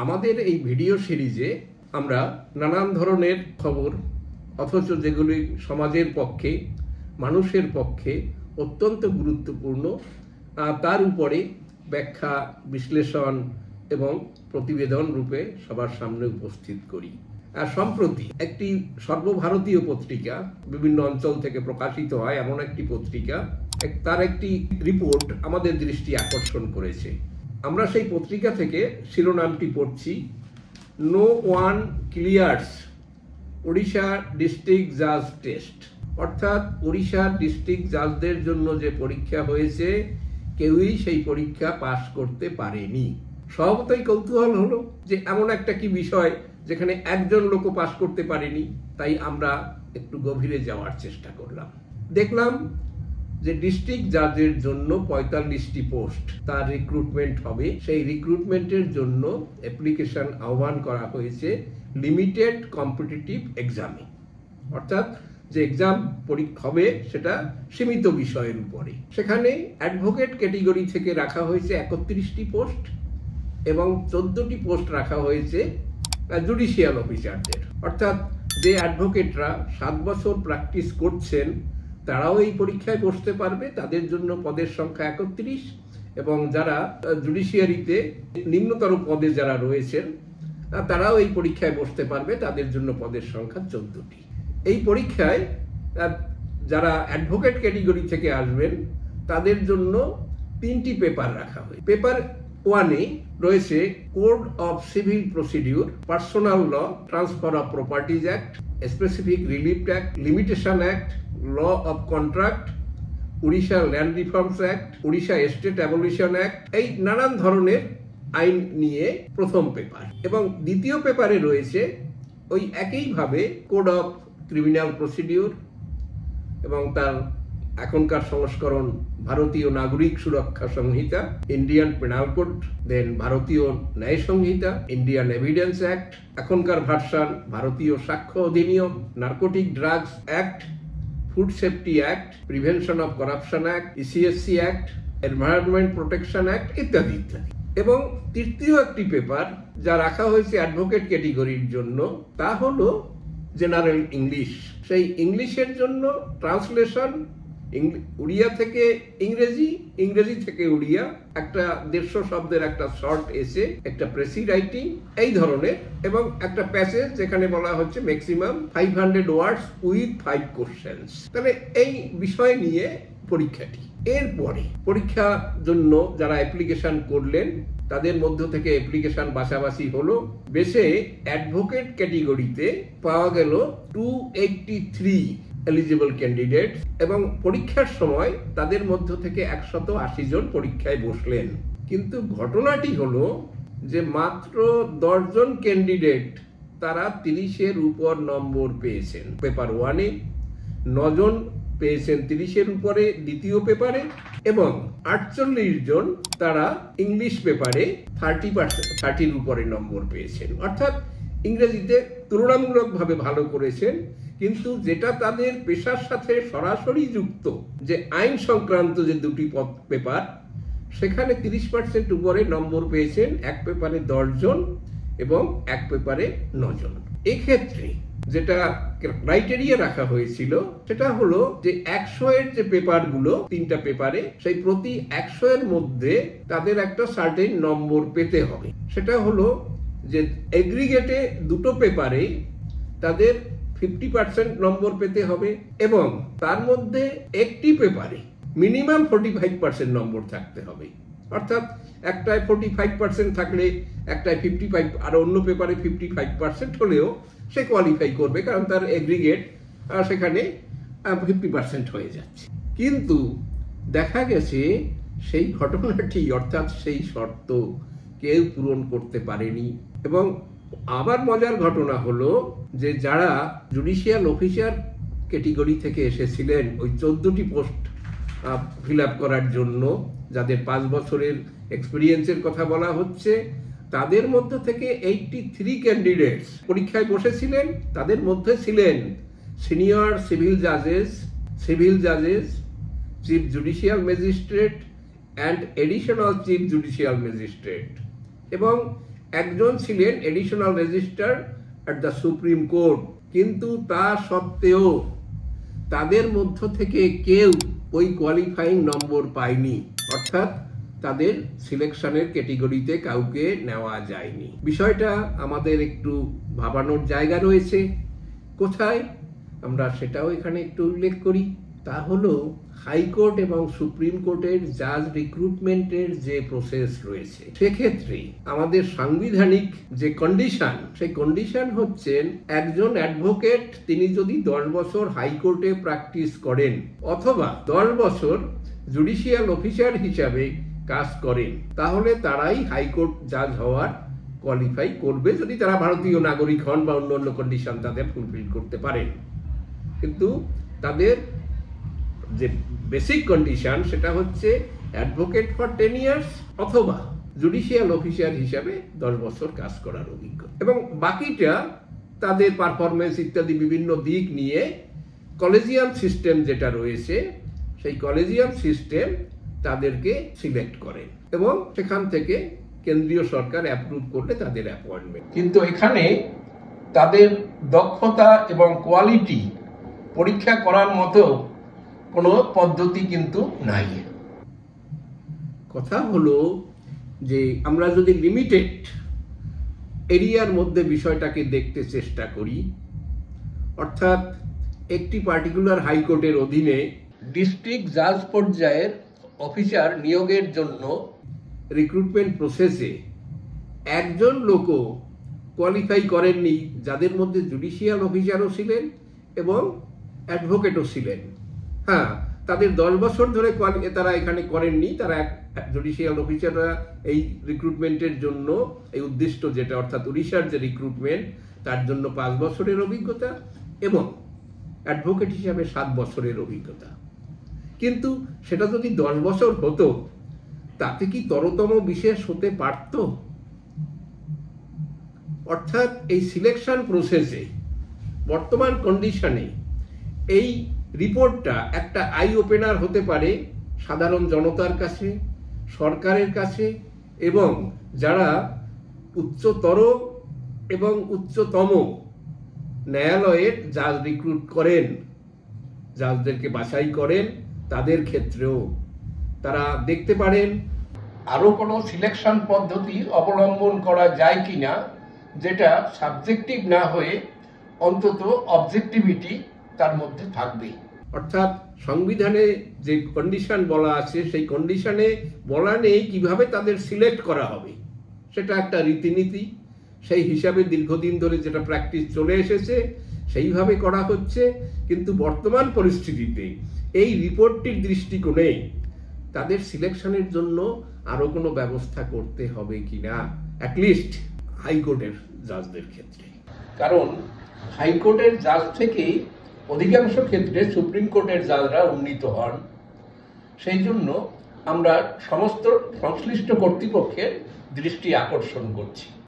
আমাদের এই ভিডিও সিরিজে আমরা নানান ধরনের খবর অথচ যেগুলি সমাজের পক্ষে মানুষের পক্ষে অত্যন্ত গুরুত্বপূর্ণ তার উপরে ব্যাখ্যা বিশ্লেষণ এবং প্রতিবেদন রূপে সবার সামনে উপস্থিত করি। আর সম্প্রতি একটি সর্বভারতীয় পত্রিকা বিভিন্ন অঞ্চল থেকে প্রকাশিত হয় এমন একটি পত্রিকা, তার একটি রিপোর্ট আমাদের দৃষ্টি আকর্ষণ করেছে। আমরা সেই পত্রিকা থেকে শিরোনামটি পড়ছি, no one clears Odisha district জাজ টেস্ট। অর্থাৎ ওড়িশার ডিস্ট্রিক্ট জাজদের জন্য যে পরীক্ষা হয়েছে কেউই সেই পরীক্ষা পাশ করতে পারেনি। স্বভাবতই কৌতূহল হলো যে এমন একটা কি বিষয় যেখানে একজন লোকও পাশ করতে পারেনি। তাই আমরা একটু গভীরে যাওয়ার চেষ্টা করলাম। দেখলাম যে ডিস্ট্রিক্ট জাজের জন্য 45টি পোস্ট তার রিক্রুটমেন্ট হবে। সেই রিক্রুটমেন্টের জন্য অ্যাপ্লিকেশন আহ্বান করা হয়েছে লিমিটেড কম্পিটিটিভ এক্সামে। অর্থাৎ যে এক্সাম পরীক্ষা হবে সেটা সীমিত বিষয়ের উপরে। সেখানে অ্যাডভোকেট ক্যাটেগরি থেকে রাখা হয়েছে 31টি পোস্ট এবং 14টি পোস্ট রাখা হয়েছে জুডিশিয়াল অফিসারদের। অর্থাৎ যে অ্যাডভোকেটরা 7 বছর প্র্যাকটিস করছেন তারাও এই পরীক্ষায় বসতে পারবে, তাদের জন্য পদের সংখ্যা 31, এবং যারা জুডিশিয়ারিতে নিম্নতর পদে যারা রয়েছেন তারাও এই পরীক্ষায় বসতে পারবে, তাদের জন্য পদের সংখ্যা 14টি। এই পরীক্ষায় যারা অ্যাডভোকেট ক্যাটেগরি থেকে আসবেন তাদের জন্য 3টি পেপার রাখা হয়। পেপার 1-এ রয়েছে code of civil procedure, personal law, transfer of properties act, specific relief act, limitation act, law of contract, Orissa land reforms act, Orissa estate abolition act, এই নানান ধরনের আইন নিয়ে প্রথম পেপার। এবং দ্বিতীয় পেপারে রয়েছে ওই একইভাবে কোড অফ ক্রিমিনাল প্রসিডিউর এবং তার এখনকার সংস্করণ ভারতীয় নাগরিক সুরক্ষা সংহিতা, ইন্ডিয়ান পেনাল কোড, দেন ভারতীয় ন্যায় সংহিতা, ইন্ডিয়ান এভিডেন্স অ্যাক্ট, এখনকার ভার্সন ভারতীয় সাক্ষ্য অধিনিয়ম, narcotic drugs act, food safety act, prevention of corruption act, ECSC act, environment protection act ইত্যাদি ইত্যাদি। এবং তৃতীয় একটি পেপার যা রাখা হয়েছে অ্যাডভোকেট ক্যাটেগরির জন্য তা হলো জেনারেল ইংলিশ। সেই ইংলিশের জন্য ট্রান্সলেশন উড়িয়া থেকে ইংরেজি, ইংরেজি থেকে উড়িয়া, একটা 150 শব্দের একটা শর্ট এসে, একটা প্রেসি রাইটিং এই ধরনের, এবং একটা প্যাসেজ যেখানে বলা হচ্ছে ম্যাক্সিমাম 500 ওয়ার্ডস উইথ 5 কোশ্চেন্স। তাহলে এই বিষয় নিয়ে পরীক্ষাটি। এরপরে পরীক্ষার জন্য যারা অ্যাপ্লিকেশন করলেন তাদের মধ্য থেকে অ্যাপ্লিকেশন বাছাবাছি হলো। বেশে অ্যাডভোকেট ক্যাটেগরিতে পাওয়া গেল 283 এলিজিবল ক্যান্ডিডেট, এবং পরীক্ষার সময় তাদের মধ্য থেকে 180 জন পরীক্ষায় বসলেন। কিন্তু ঘটনাটি হলো যে মাত্র 10 জন ক্যান্ডিডেট তারা 30-এর উপর নম্বর পেয়েছেন পেপার 1-এ, 9 জন পেয়েছেন 30-এর উপরে দ্বিতীয় পেপারে, এবং 48 জন তারা ইংলিশ পেপারে 30-এর উপরে নম্বর পেয়েছেন। অর্থাৎ ইংরেজিতে তুলনামূলকভাবে ভালো করেছেন, কিন্তু যেটা তাদের পেশার সাথে সরাসরি যুক্ত যে আইন সংক্রান্ত যে 2টি পেপার, সেখানে 30% উপরে নম্বর পেয়েছেন এক পেপারে 10 জন এবং এক পেপারে 9 জন। এক্ষেত্রে যেটা ক্রাইটেরিয়া রাখা হয়েছিল সেটা হলো যে 100-এর যে পেপারগুলো 3টা পেপারে, সেই প্রতি 100-এর মধ্যে তাদের একটা সার্টেন নম্বর পেতে হবে। সেটা হলো যে এগ্রিগেটে 2টো পেপারে তাদের 50% নম্বর পেতে হবে, এবং তার মধ্যে একটি পেপারে মিনিমাম 45% নম্বর থাকতে হবে। অর্থাৎ একটায় 45% থাকলে একটায় 55, আর অন্য পেপারে 55% হলেও সে কোয়ালিফাই করবে, কারণ তার এগ্রিগেট সেখানে 50% হয়ে যাচ্ছে। কিন্তু দেখা গেছে সেই ঘটনাটি, অর্থাৎ সেই শর্ত কেউ পূরণ করতে পারেনি। এবং আবার মজার ঘটনা হলো যে যারা জুডিশিয়াল অফিসার ক্যাটেগরি থেকে এসেছিলেন ওই 14টি পোস্ট ফিল আপ করার জন্য, যাদের 5 বছরের এক্সপিরিয়েন্সের কথা বলা হচ্ছে, তাদের মধ্যে থেকে 83 ক্যান্ডিডেটস পরীক্ষায় বসেছিলেন। তাদের মধ্যে ছিলেন সিনিয়র সিভিল জাজেস, chief judicial magistrate and additional chief judicial magistrate, এবং একজন ছিলেন additional registrar at the supreme court, কিন্তু তা সত্ত্বেও তাদের মধ্য থেকে কেউ ওই কোয়ালিফাইং নম্বর পায়নি, অর্থাৎ তাদের সিলেকশনের ক্যাটেগরিতে কাউকে নেওয়া যায়নি। বিষয়টা আমাদের একটু ভাবানোর জায়গা রয়েছে। কোথায়? আমরা সেটাও এখানে একটু উল্লেখ করি। তা হলো হাইকোর্ট এবং সুপ্রিম কোর্টের জাজ রিক্রুটমেন্টের যে প্রসেস রয়েছে, সেক্ষেত্রে আমাদের সাংবিধানিক যে কন্ডিশন, সেই কন্ডিশন হচ্ছেন একজন অ্যাডভোকেট তিনি যদি 10 বছর হাইকোর্টে প্র্যাকটিস করেন অথবা 10 বছর জুডিশিয়াল অফিসার হিসাবে কাজ করেন, তাহলে তারাই হাইকোর্ট জাজ হওয়ার কোয়ালিফাই করবে, যদি তারা ভারতীয় নাগরিক হন বা অন্য অন্য কন্ডিশন তাদের ফুলফিল করতে পারেন। কিন্তু তাদের যে বেসিক কন্ডিশন সেটা হচ্ছে অ্যাডভোকেট ফর 10 ইয়ার্স অথবা জুডিশিয়াল অফিসার হিসাবে 10 বছর কাজ করার অভিজ্ঞতা, এবং বাকিটা তাদের পারফরমেন্স ইত্যাদি বিভিন্ন দিক নিয়ে কলেজিয়াম সিস্টেম যেটা রয়েছে, সেই কলেজিয়াম সিস্টেম তাদেরকে সিলেক্ট করেন এবং সেখান থেকে কেন্দ্রীয় সরকার অ্যাপ্রুভ করলে তাদের অ্যাপয়েন্টমেন্ট। কিন্তু এখানে তাদের দক্ষতা এবং কোয়ালিটি পরীক্ষা করার মতো কোনো পদ্ধতি কিন্তু নাই। কথা হলো যে আমরা যদি লিমিটেড এরিয়ার মধ্যে বিষয়টাকে দেখতে চেষ্টা করি, অর্থাৎ একটি পার্টিকুলার হাইকোর্টের অধীনে ডিস্ট্রিক্ট জাজ পর্যায়ের অফিসার নিয়োগের জন্য রিক্রুটমেন্ট প্রসেসে একজন লোকও কোয়ালিফাই করেননি, যাদের মধ্যে জুডিশিয়াল অফিসারও ছিলেন এবং অ্যাডভোকেটও ছিলেন। হ্যাঁ, তাদের 10 বছর ধরে তারা এখানে করেননি, তারা জুডিশিয়াল অফিসাররা এই রিক্রুটমেন্টের জন্য এই উদ্দিষ্ট যেটা, অর্থাৎ উড়িষ্যার যে রিক্রুটমেন্ট তার জন্য 5 বছরের অভিজ্ঞতা এবং অ্যাডভোকেট হিসাবে 7 বছরের অভিজ্ঞতা। কিন্তু সেটা যদি 10 বছর হতো তাতে কি তরতম বিশেষ হতে পারত? অর্থাৎ এই সিলেকশন প্রসেসে বর্তমান কন্ডিশনে এই রিপোর্টটা একটা আই ওপেনার হতে পারে সাধারণ জনতার কাছে, সরকারের কাছে, এবং যারা উচ্চতর এবং উচ্চতম ন্যায়ালয়ের জাজ রিক্রুট করেন, জাজদেরকে বাছাই করেন, তাদের ক্ষেত্রেও তারা দেখতে পারেন আরো কোনো সিলেকশন পদ্ধতি অবলম্বন করা যায় কিনা, যেটা সাবজেক্টিভ না হয়ে অন্তত অবজেক্টিভিটি তার মধ্যে থাকবে। অর্থাৎ সংবিধানে যে কন্ডিশন বলা আছে সেই কন্ডিশনে বলা নেই কিভাবে তাদের সিলেক্ট করা হবে, সেটা একটা রীতিনীতি, সেই হিসাবে দীর্ঘদিন ধরে যেটা প্র্যাকটিস চলে এসেছে সেইভাবে করা হচ্ছে। কিন্তু বর্তমান পরিস্থিতিতে এই রিপোর্টটির দৃষ্টিকোণে তাদের সিলেকশনের জন্য আরো কোনো ব্যবস্থা করতে হবে কিনা, অ্যাটলিস্ট হাইকোর্টের জাজদের ক্ষেত্রে। কারণ হাইকোর্টের জাজ থেকেই অধিকাংশ ক্ষেত্রে সুপ্রিম কোর্টের জাজরা উন্নীত হন। সেই জন্য আমরা সমস্ত সংশ্লিষ্ট কর্তৃপক্ষের দৃষ্টি আকর্ষণ করছি।